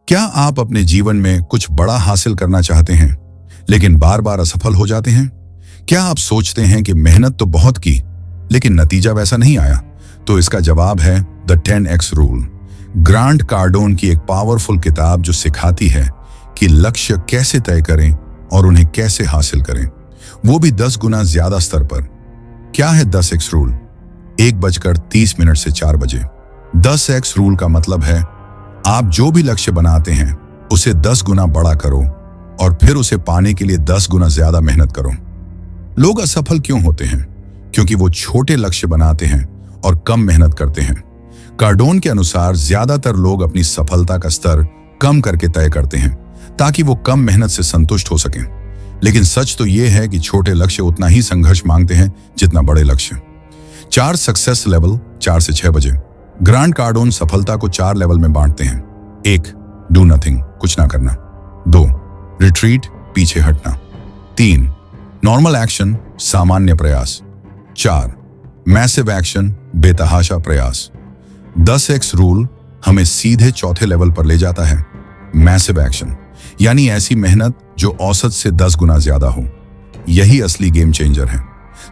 क्या आप अपने जीवन में कुछ बड़ा हासिल करना चाहते हैं लेकिन बार बार असफल हो जाते हैं? क्या आप सोचते हैं कि मेहनत तो बहुत की लेकिन नतीजा वैसा नहीं आया? तो इसका जवाब है the 10x rule. Grant Cardone की एक पावरफुल किताब जो सिखाती है कि लक्ष्य कैसे तय करें और उन्हें कैसे हासिल करें, वो भी 10 गुना ज्यादा स्तर पर। क्या है 10x रूल? 1:30 से 4 बजे। 10x रूल का मतलब है आप जो भी लक्ष्य बनाते हैं उसे 10 गुना बड़ा करो और फिर उसे पाने के लिए 10 गुना ज्यादा मेहनत करो। लोग असफल क्यों होते हैं? क्योंकि वो छोटे लक्ष्य बनाते हैं और कम मेहनत करते हैं। कार्डोन के अनुसार ज्यादातर लोग अपनी सफलता का स्तर कम करके तय करते हैं ताकि वो कम मेहनत से संतुष्ट हो सकें। लेकिन सच तो ये है कि छोटे लक्ष्य उतना ही संघर्ष मांगते हैं जितना बड़े लक्ष्य। 4 सक्सेस लेवल 4 से 6 बजे। ग्रांट कार्डोन सफलता को 4 लेवल में बांटते हैं। 1. डू नथिंग, कुछ ना करना। 2. रिट्रीट, पीछे हटना। 3. नॉर्मल एक्शन, सामान्य प्रयास। 4. मैसिव एक्शन, बेतहाशा प्रयास। 10x रूल हमें सीधे चौथे लेवल पर ले जाता है, मैसिव एक्शन, यानी ऐसी मेहनत जो औसत से 10 गुना ज्यादा हो। यही असली गेम चेंजर है।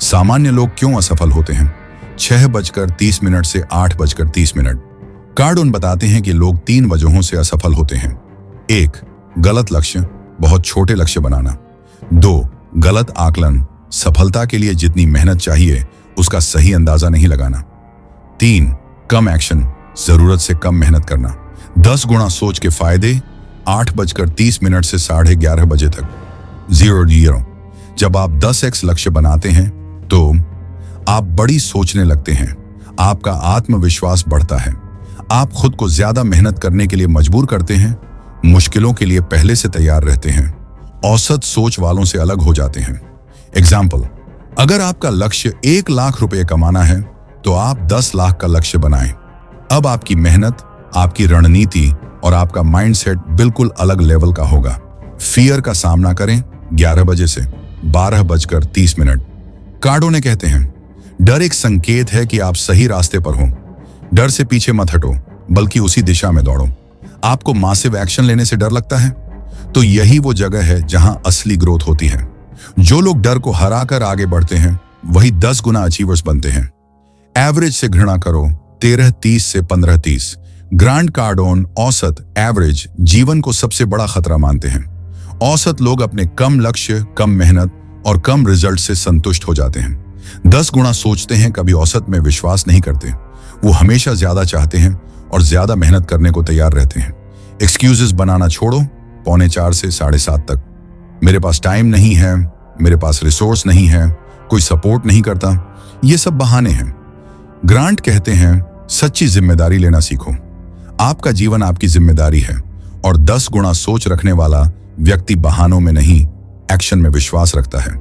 सामान्य लोग क्यों असफल होते हैं? 6:30 से 8:30। कार्डोन बताते हैं कि लोग 3 वजहों से असफल होते हैं। 1. गलत लक्ष्य, बहुत छोटे लक्ष्य बनाना। 2. गलत आकलन, सफलता के लिए जितनी मेहनत चाहिए उसका सही अंदाजा नहीं लगाना। 3. कम एक्शन, जरूरत से कम मेहनत करना। 10 गुना सोच के फायदे 8:30 से 11:30 बजे तक। 0. जब आप 10x लक्ष्य बनाते हैं तो आप बड़ी सोचने लगते हैं, आपका आत्मविश्वास बढ़ता है, आप खुद को ज्यादा मेहनत करने के लिए मजबूर करते हैं, मुश्किलों के लिए पहले से तैयार रहते हैं, औसत सोच वालों से अलग हो जाते हैं। एग्जाम्पल, अगर आपका लक्ष्य 1 लाख रुपए कमाना है तो आप 10 लाख का लक्ष्य बनाएं। अब आपकी मेहनत, आपकी रणनीति और आपका माइंडसेट बिल्कुल अलग लेवल का होगा। फियर का सामना करें 11 बजे से 12:30। कार्डोन कहते हैं, डर एक संकेत है कि आप सही रास्ते पर हो। डर से पीछे मत हटो, बल्कि उसी दिशा में दौड़ो। आपको मासिव एक्शन लेने से डर लगता है? तो यही वो जगह है जहां असली ग्रोथ होती है। जो लोग डर को हराकर आगे बढ़ते हैं वही 10 गुना अचीवर्स बनते हैं। एवरेज से घृणा करो 13:30 से 15:30। ग्रांट कार्डोन औसत, एवरेज जीवन को सबसे बड़ा खतरा मानते हैं। औसत लोग अपने कम लक्ष्य, कम मेहनत और कम रिजल्ट से संतुष्ट हो जाते हैं। 10 गुना सोचते हैं, कभी औसत में विश्वास नहीं करते। वो हमेशा ज्यादा चाहते हैं और ज्यादा मेहनत करने को तैयार रहते हैं। एक्सक्यूजेस बनाना छोड़ो 4:45 से 7:30 तक। मेरे पास टाइम नहीं है, मेरे पास रिसोर्स नहीं है, कोई सपोर्ट नहीं करता, ये सब बहाने हैं। ग्रांट कहते हैं, सच्ची जिम्मेदारी लेना सीखो। आपका जीवन आपकी जिम्मेदारी है और 10 गुना सोच रखने वाला व्यक्ति बहानों में नहीं, एक्शन में विश्वास रखता है।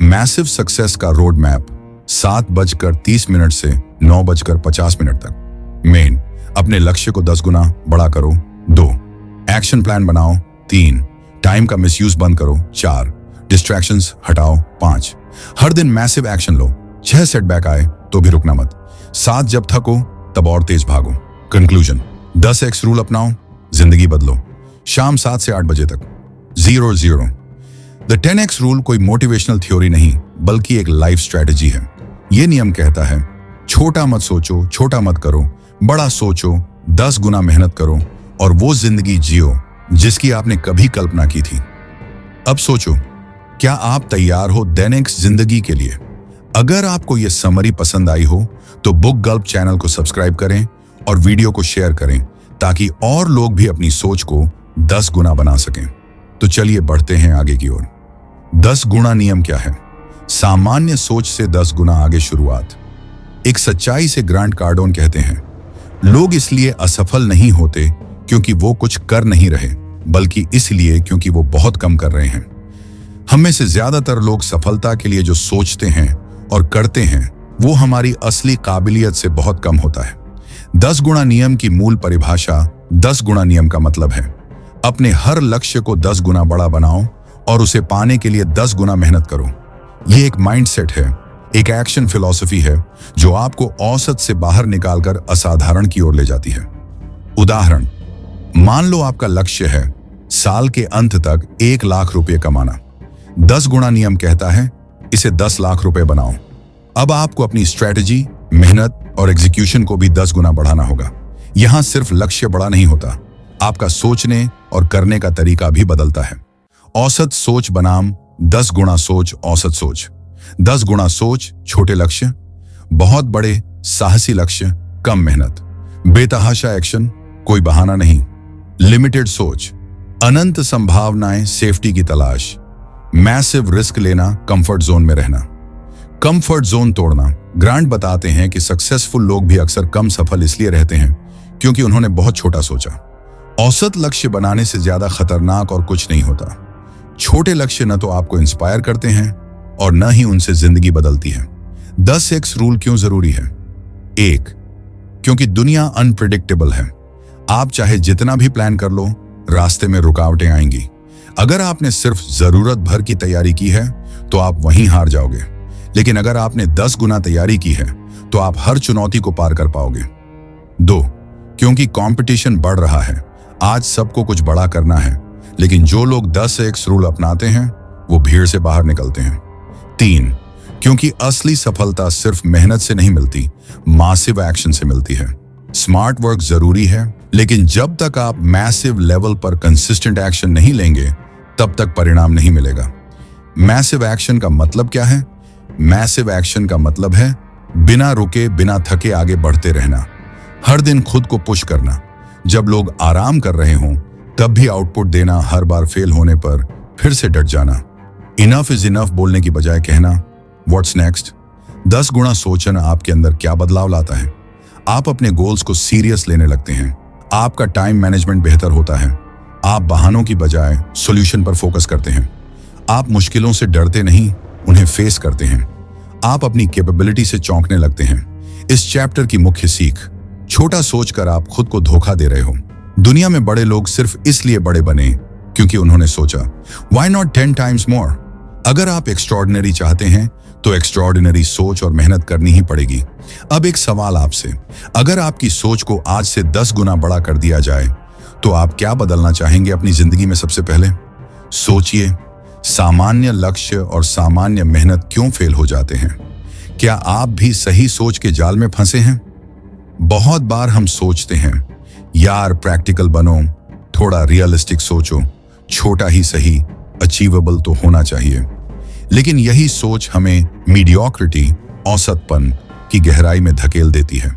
मैसिव सक्सेस का रोड मैप 7:30 से 9:50 तक। मेन, अपने लक्ष्य को 10 गुना बड़ा करो। 2. एक्शन प्लान बनाओ। 3. टाइम का मिसयूज बंद करो। 4. डिस्ट्रैक्शंस हटाओ। 5. हर दिन मैसिव एक्शन लो। 6 सेटबैक आए तो भी रुकना मत। 7. जब थको तब और तेज भागो। कंक्लूजन, 10x रूल अपनाओ, जिंदगी बदलो। शाम 7 से 8 बजे तक। 0. द 10x रूल कोई मोटिवेशनल थ्योरी नहीं, बल्कि एक लाइफ स्ट्रेटजी है। यह नियम कहता है, छोटा मत सोचो, छोटा मत करो, बड़ा सोचो, 10 गुना मेहनत करो और वो जिंदगी जियो जिसकी आपने कभी कल्पना की थी। अब सोचो, क्या आप तैयार हो 10x जिंदगी के लिए? अगर आपको यह समरी पसंद आई हो तो बुक गल्प चैनल को सब्सक्राइब करें और वीडियो को शेयर करें ताकि और लोग भी अपनी सोच को 10 गुना बना सकें। तो चलिए बढ़ते हैं आगे की ओर। 10 गुना नियम क्या है? सामान्य सोच से 10 गुना आगे शुरुआत। एक सच्चाई से ग्रांट कार्डोन कहते हैं, लोग इसलिए असफल नहीं होते क्योंकि वो कुछ कर नहीं रहे, बल्कि इसलिए क्योंकि वो बहुत कम कर रहे हैं। हम में से ज्यादातर लोग सफलता के लिए जो सोचते हैं और करते हैं वो हमारी असली काबिलियत से बहुत कम होता है। 10 गुना नियम की मूल परिभाषा 10 गुना नियम का मतलब है, अपने हर लक्ष्य को 10 गुना बड़ा बनाओ और उसे पाने के लिए 10 गुना मेहनत करो। यह एक माइंडसेट है, एक एक्शन फिलॉसफी है जो आपको औसत से बाहर निकालकर असाधारण की ओर ले जाती है। उदाहरण, मान लो आपका लक्ष्य है साल के अंत तक 1 लाख रुपए कमाना। 10 गुणा नियम कहता है इसे 10 लाख रुपए बनाओ। अब आपको अपनी स्ट्रेटजी, मेहनत और एग्जीक्यूशन को भी 10 गुना बढ़ाना होगा। यहां सिर्फ लक्ष्य बड़ा नहीं होता, आपका सोचने और करने का तरीका भी बदलता है। औसत सोच बनाम 10 गुणा सोच। औसत सोच 10 गुणा सोच, छोटे लक्ष्य, बहुत बड़े साहसी लक्ष्य, कम मेहनत, बेतहाशा एक्शन, कोई बहाना नहीं। लिमिटेड सोच, अनंत संभावनाएं, सेफ्टी की तलाश, मैसिव रिस्क लेना, कंफर्ट जोन में रहना, कंफर्ट जोन तोड़ना। ग्रांट बताते हैं कि सक्सेसफुल लोग भी अक्सर कम सफल इसलिए रहते हैं क्योंकि उन्होंने बहुत छोटा सोचा। औसत लक्ष्य बनाने से ज्यादा खतरनाक और कुछ नहीं होता। छोटे लक्ष्य न तो आपको इंस्पायर करते हैं और न ही उनसे जिंदगी बदलती है। 10x रूल क्यों जरूरी है? 1, क्योंकि दुनिया अनप्रिडिक्टेबल है। आप चाहे जितना भी प्लान कर लो, रास्ते में रुकावटें आएंगी। अगर आपने सिर्फ जरूरत भर की तैयारी की है तो आप वहीं हार जाओगे, लेकिन अगर आपने 10 गुना तैयारी की है तो आप हर चुनौती को पार कर पाओगे। 2, क्योंकि कंपटीशन बढ़ रहा है। आज सबको कुछ बड़ा करना है, लेकिन जो लोग 10x रूल अपनाते हैं वो भीड़ से बाहर निकलते हैं। 3, क्योंकि असली सफलता सिर्फ मेहनत से नहीं मिलती, मासिव एक्शन से मिलती है। स्मार्ट वर्क जरूरी है, लेकिन जब तक आप मैसिव लेवल पर कंसिस्टेंट एक्शन नहीं लेंगे तब तक परिणाम नहीं मिलेगा। मैसिव एक्शन का मतलब क्या है? मैसिव एक्शन का मतलब है बिना रुके, बिना थके आगे बढ़ते रहना। हर दिन खुद को पुश करना। जब लोग आराम कर रहे हों तब भी आउटपुट देना। हर बार फेल होने पर फिर से डट जाना। इनफ इज इनफ बोलने की बजाय कहना व्हाट्स नेक्स्ट। 10 गुणा सोचना आपके अंदर क्या बदलाव लाता है? आप अपने गोल्स को सीरियस लेने लगते हैं। आपका टाइम मैनेजमेंट बेहतर होता है। आप बहानों की बजाय सॉल्यूशन पर फोकस करते हैं। आप मुश्किलों से डरते नहीं, उन्हें फेस करते हैं। आप अपनी कैपेबिलिटी से चौंकने लगते हैं। इस चैप्टर की मुख्य सीख, छोटा सोचकर आप खुद को धोखा दे रहे हो। दुनिया में बड़े लोग सिर्फ इसलिए बड़े बने क्योंकि उन्होंने सोचा व्हाई नॉट 10 टाइम्स मोर। अगर आप एक्स्ट्रॉर्डिनरी चाहते हैं तो एक्स्ट्रॉर्डिनरी सोच और मेहनत करनी ही पड़ेगी। अब एक सवाल आपसे, अगर आपकी सोच को आज से 10 गुना बड़ा कर दिया जाए तो आप क्या बदलना चाहेंगे अपनी जिंदगी में? सबसे पहले सोचिए, सामान्य लक्ष्य और सामान्य मेहनत क्यों फेल हो जाते हैं? क्या आप भी सही सोच के जाल में फंसे हैं? बहुत बार हम सोचते हैं यार प्रैक्टिकल बनो, थोड़ा रियलिस्टिक सोचो, छोटा ही सही, अचीवेबल तो होना चाहिए। लेकिन यही सोच हमें मीडियोक्रिटी, औसतपन की गहराई में धकेल देती है।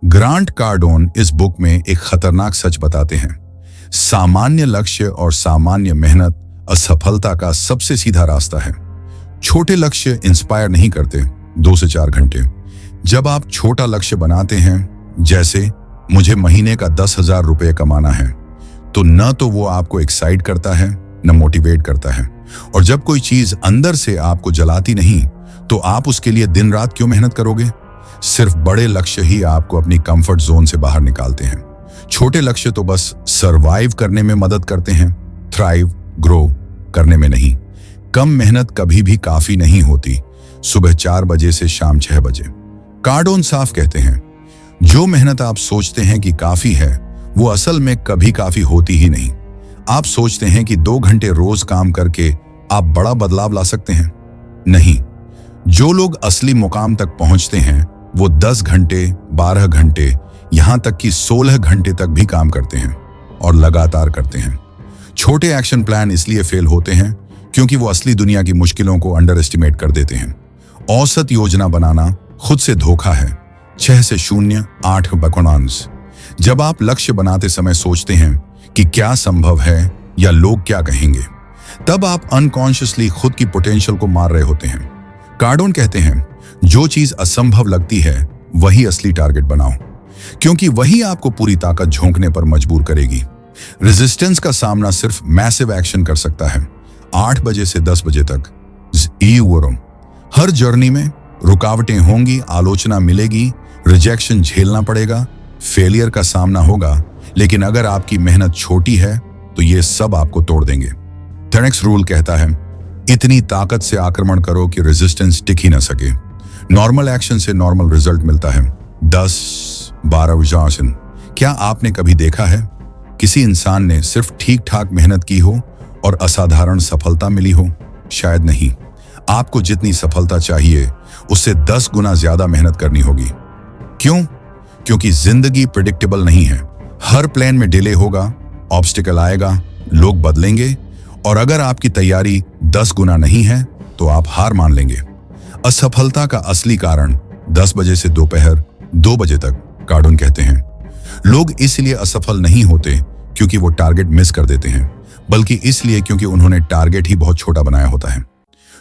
ग्रांट कार्डोन इस बुक में एक खतरनाक सच बताते हैं। सामान्य लक्ष्य और सामान्य मेहनत असफलता का सबसे सीधा रास्ता है। छोटे लक्ष्य इंस्पायर नहीं करते 2 से 4 घंटे। जब आप छोटा लक्ष्य बनाते हैं, जैसे मुझे महीने का 10,000 रुपये कमाना है, तो न तो वो आपको एक्साइट करता है न मोटिवेट करता है। और जब कोई चीज अंदर से आपको जलाती नहीं तो आप उसके लिए दिन रात क्यों मेहनत करोगे? सिर्फ बड़े लक्ष्य ही आपको अपनी कंफर्ट जोन से बाहर निकालते हैं। छोटे लक्ष्य तो बस सरवाइव करने में मदद करते हैं, थ्राइव, ग्रो करने में नहीं। कम मेहनत कभी भी काफी नहीं होती। सुबह 4 बजे से शाम 6 बजे। कार्डोन साफ कहते हैं, जो मेहनत आप सोचते हैं कि काफी है वो असल में कभी काफी होती ही नहीं। आप सोचते हैं कि 2 घंटे रोज काम करके आप बड़ा बदलाव ला सकते हैं। नहीं, जो लोग असली मुकाम तक पहुंचते हैं वो 10 घंटे, 12 घंटे, यहां तक कि 16 घंटे तक भी काम करते हैं और लगातार करते हैं। छोटे एक्शन प्लान इसलिए फेल होते हैं क्योंकि वो असली दुनिया की मुश्किलों को अंडर एस्टिमेट कर देते हैं। औसत योजना बनाना खुद से धोखा है। 6 से 0, 8 बकोनांस। जब आप लक्ष्य बनाते समय सोचते हैं कि क्या संभव है या लोग क्या कहेंगे, तब आप अनकॉन्शियसली खुद की पोटेंशियल को मार रहे होते हैं। कार्डोन कहते हैं, जो चीज असंभव लगती है वही असली टारगेट बनाओ, क्योंकि वही आपको पूरी ताकत झोंकने पर मजबूर करेगी। रेजिस्टेंस का सामना सिर्फ मैसिव एक्शन कर सकता है। 8 बजे से 10 बजे तक हर जर्नी में रुकावटें होंगी, आलोचना मिलेगी, रिजेक्शन झेलना पड़ेगा, फेलियर का सामना होगा। लेकिन अगर आपकी मेहनत छोटी है तो ये सब आपको तोड़ देंगे। 10x रूल कहता है, इतनी ताकत से आक्रमण करो कि रेजिस्टेंस टिक ही न सके। नॉर्मल एक्शन से नॉर्मल रिजल्ट मिलता है। 10-12 विजासन। क्या आपने कभी देखा है किसी इंसान ने सिर्फ ठीक ठाक मेहनत की हो और असाधारण सफलता मिली हो? शायद नहीं। आपको जितनी सफलता चाहिए उससे 10 गुना ज्यादा मेहनत करनी होगी। क्यों? क्योंकि जिंदगी प्रिडिक्टेबल नहीं है। हर प्लान में डिले होगा, ऑब्स्टिकल आएगा, लोग बदलेंगे, और अगर आपकी तैयारी 10 गुना नहीं है तो आप हार मान लेंगे। असफलता का असली कारण 10 बजे से दोपहर 2 बजे तक कार्डून कहते हैं। लोग इसलिए असफल नहीं होते क्योंकि वो टारगेट मिस कर देते हैं, बल्कि इसलिए क्योंकि उन्होंने टारगेट ही बहुत छोटा बनाया होता है।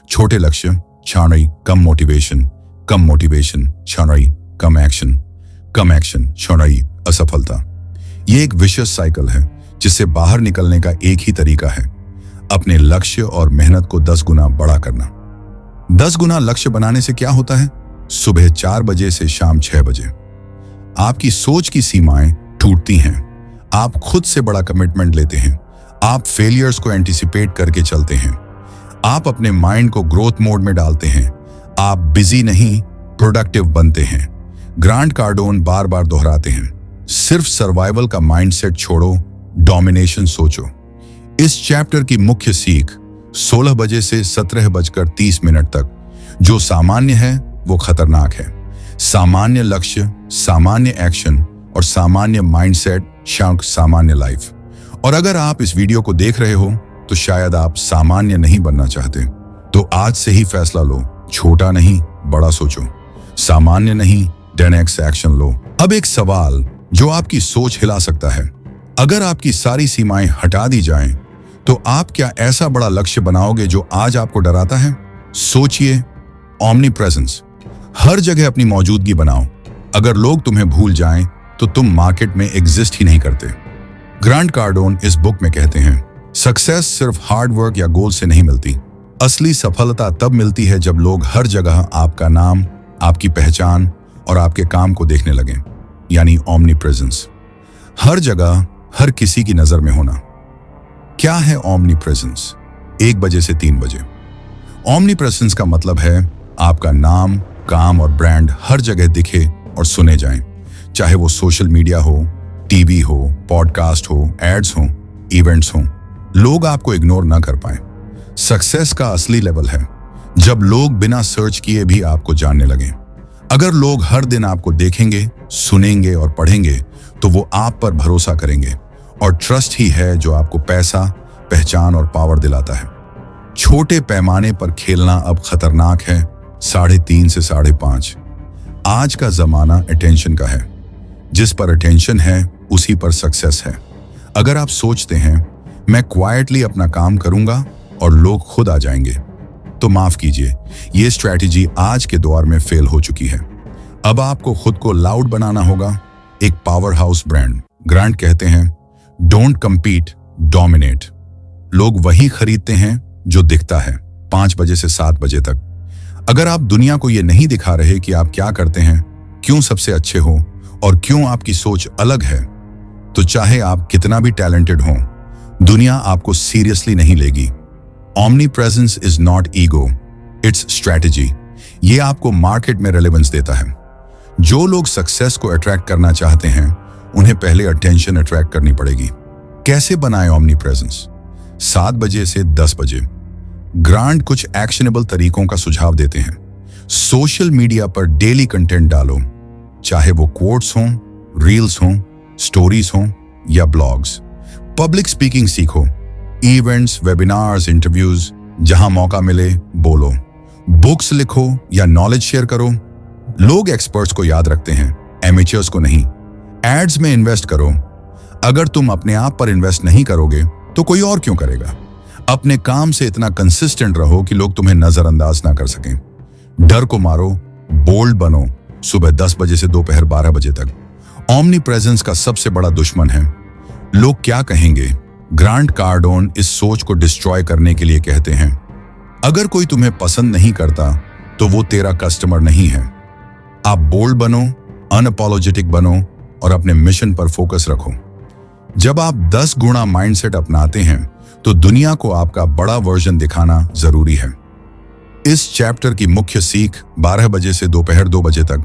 छोटे लक्ष्य, छानई, कम मोटिवेशन, छानई, कम एक्शन, छानई, असफलता। ये एक विशियस साइकिल है जिससे बाहर निकलने का एक ही तरीका है, अपने लक्ष्य और मेहनत को 10 गुना बड़ा करना। 10 गुना लक्ष्य बनाने से क्या होता है? सुबह 4 बजे से शाम 6 बजे आपकी सोच की सीमाएं टूटती हैं। आप खुद से बड़ा कमिटमेंट लेते हैं। आप फेलियर्स को एंटिसिपेट करके चलते हैं। आप अपने माइंड को ग्रोथ मोड में डालते हैं। आप बिजी नहीं, प्रोडक्टिव बनते हैं। ग्रांट कार्डोन बार बार दोहराते हैं, सिर्फ सर्वाइवल का माइंडसेट छोड़ो, डोमिनेशन सोचो। इस चैप्टर की मुख्य सीख 16 बजे से 17:30 तक, जो सामान्य है वो खतरनाक है। सामान्य लक्ष्य, सामान्य एक्शन और सामान्य माइंडसेट, सामान्य लाइफ। और अगर आप इस वीडियो को देख रहे हो तो शायद आप सामान्य नहीं बनना चाहते, तो आज से ही फैसला लो, छोटा नहीं बड़ा सोचो, सामान्य नहीं 10x एक्शन लो। अब एक सवाल जो आपकी सोच हिला सकता है, अगर आपकी सारी सीमाएं हटा दी जाएं, तो आप क्या ऐसा बड़ा लक्ष्य बनाओगे जो आज आपको डराता है? सोचिए, ओमनी प्रेजेंस। हर जगह अपनी मौजूदगी बनाओ। अगर लोग तुम्हें भूल जाएं, तो तुम मार्केट में एग्जिस्ट ही नहीं करते। ग्रांट कार्डोन इस बुक में कहते हैं, सक्सेस सिर्फ हार्ड वर्क या गोल से नहीं मिलती। असली सफलता तब मिलती है जब लोग हर जगह आपका नाम, आपकी पहचान और आपके काम को देखने लगें, यानी ओमनी प्रेजेंस। हर जगह, हर किसी की नजर में होना। क्या है ओमनी प्रेजेंस? 1 बजे से 3 बजे। ओमनी प्रेजेंस का मतलब है आपका नाम, काम और ब्रांड हर जगह दिखे और सुने जाएं, चाहे वो सोशल मीडिया हो, टीवी हो, पॉडकास्ट हो, एड्स हो, इवेंट्स हो। लोग आपको इग्नोर ना कर पाए। सक्सेस का असली लेवल है जब लोग बिना सर्च किए भी आपको जानने लगें। अगर लोग हर दिन आपको देखेंगे, सुनेंगे और पढ़ेंगे, तो वो आप पर भरोसा करेंगे, और ट्रस्ट ही है जो आपको पैसा, पहचान और पावर दिलाता है। छोटे पैमाने पर खेलना अब खतरनाक है। 3.5 से 5.5। आज का जमाना अटेंशन का है। जिस पर अटेंशन है उसी पर सक्सेस है। अगर आप सोचते हैं मैं क्वाइटली अपना काम करूंगा और लोग खुद आ जाएंगे, तो माफ कीजिए, ये स्ट्रैटेजी आज के दौर में फेल हो चुकी है। अब आपको खुद को लाउड बनाना होगा, एक पावर हाउस ब्रांड। ग्रांट कहते हैं, डोंट कम्पीट, डोमिनेट। लोग वही खरीदते हैं जो दिखता है। 5 बजे से 7 बजे तक। अगर आप दुनिया को यह नहीं दिखा रहे कि आप क्या करते हैं, क्यों सबसे अच्छे हो और क्यों आपकी सोच अलग है, तो चाहे आप कितना भी टैलेंटेड हो, दुनिया आपको सीरियसली नहीं लेगी। Omni presence is not ego, it's strategy. ये आपको मार्केट में रेलेवेंस देता है। जो लोग सक्सेस को अट्रैक्ट करना चाहते हैं, उन्हें पहले अटेंशन अट्रैक्ट करनी पड़ेगी। कैसे बनाएं ओमनी प्रेजेंस? 7 बजे से 10 बजे। ग्रांट कुछ एक्शनेबल तरीकों का सुझाव देते हैं। सोशल मीडिया पर डेली कंटेंट डालो, चाहे वो कोट्स हों, रील्स हों, स्टोरीज हों या ब्लॉग्स। पब्लिक स्पीकिंग सीखो, इवेंट्स, वेबिनार्स, इंटरव्यूज, जहां मौका मिले बोलो। बुक्स लिखो या नॉलेज शेयर करो। लोग एक्सपर्ट्स को याद रखते हैं, एमेचर्स को नहीं। एड्स में इन्वेस्ट करो। अगर तुम अपने आप पर इन्वेस्ट नहीं करोगे तो कोई और क्यों करेगा? अपने काम से इतना कंसिस्टेंट रहो कि लोग तुम्हें नजरअंदाज ना कर सकें। डर को मारो, बोल्ड बनो। सुबह 10 बजे से दोपहर 12 बजे तक। ओमनी प्रेजेंस का सबसे बड़ा दुश्मन है लोग क्या कहेंगे। ग्रांट कार्डोन इस सोच को डिस्ट्रॉय करने के लिए कहते हैं, अगर कोई तुम्हें पसंद नहीं करता तो वो तेरा कस्टमर नहीं है। आप बोल्ड बनो, अनअपोलोजेटिक बनो और अपने मिशन पर फोकस रखो। जब आप 10 गुना माइंडसेट अपनाते हैं तो दुनिया को आपका बड़ा वर्जन दिखाना जरूरी है। इस चैप्टर की मुख्य सीख 12 बजे से दोपहर 2 बजे तक।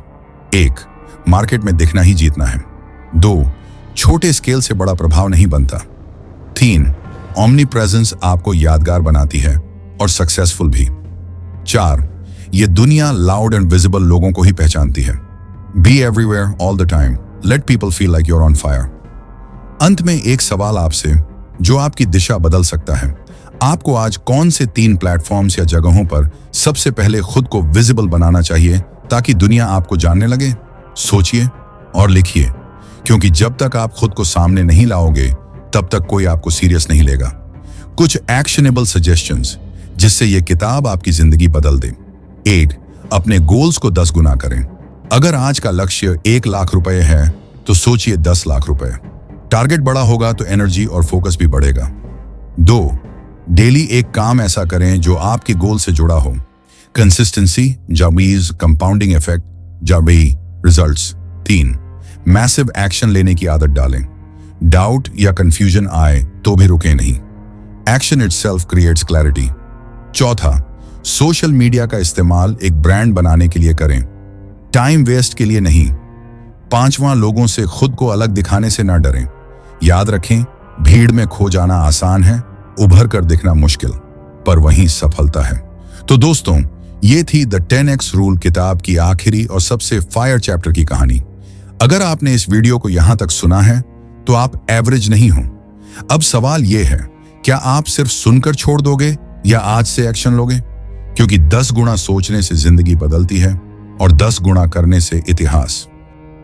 1. मार्केट में दिखना ही जीतना है। 2. छोटे स्केल से बड़ा प्रभाव नहीं बनता। 3. ओमनी प्रेजेंस आपको यादगार बनाती है और सक्सेसफुल भी। 4. ये दुनिया लाउड एंड विजिबल लोगों को ही पहचानती है। Be everywhere all the time, let people feel like you're on fire. अंत में एक सवाल आपसे जो आपकी दिशा बदल सकता है। आपको आज कौन से 3 प्लेटफॉर्म्स या जगहों पर सबसे पहले खुद को विजिबल बनाना चाहिए ताकि दुनिया आपको जानने लगे? सोचिए और लिखिए, क्योंकि जब तक आप खुद को सामने नहीं लाओगे तब तक कोई आपको सीरियस नहीं लेगा। कुछ एक्शनेबल सजेशंस जिससे यह किताब आपकी जिंदगी बदल दे। 8. अपने गोल्स को 10 गुना करें। अगर आज का लक्ष्य 1 लाख रुपए है तो सोचिए 10 लाख रुपए। टारगेट बड़ा होगा तो एनर्जी और फोकस भी बढ़ेगा। 2. डेली एक काम ऐसा करें जो आपके गोल से जुड़ा हो। कंसिस्टेंसी जामीज कंपाउंडिंग इफेक्ट जाबी रिजल्ट्स। 3. मैसिव एक्शन लेने की आदत डालें। डाउट या कंफ्यूजन आए तो भी रुके नहीं। Action itself creates clarity. 4. Social media का इस्तेमाल एक ब्रांड बनाने के लिए करें, टाइम वेस्ट के लिए नहीं। 5वां लोगों से खुद को अलग दिखाने से ना डरें। याद रखें, भीड़ में खो जाना आसान है, उभर कर दिखना मुश्किल, पर वहीं सफलता है। तो दोस्तों, ये थी द 10x रूल किताब की आखिरी और सबसे फायर चैप्टर की कहानी। अगर आपने इस वीडियो को यहां तक सुना है तो आप एवरेज नहीं हो। अब सवाल यह है, क्या आप सिर्फ सुनकर छोड़ दोगे या आज से एक्शन लोगे? क्योंकि 10 गुना सोचने से जिंदगी बदलती है और 10 गुना करने से इतिहास।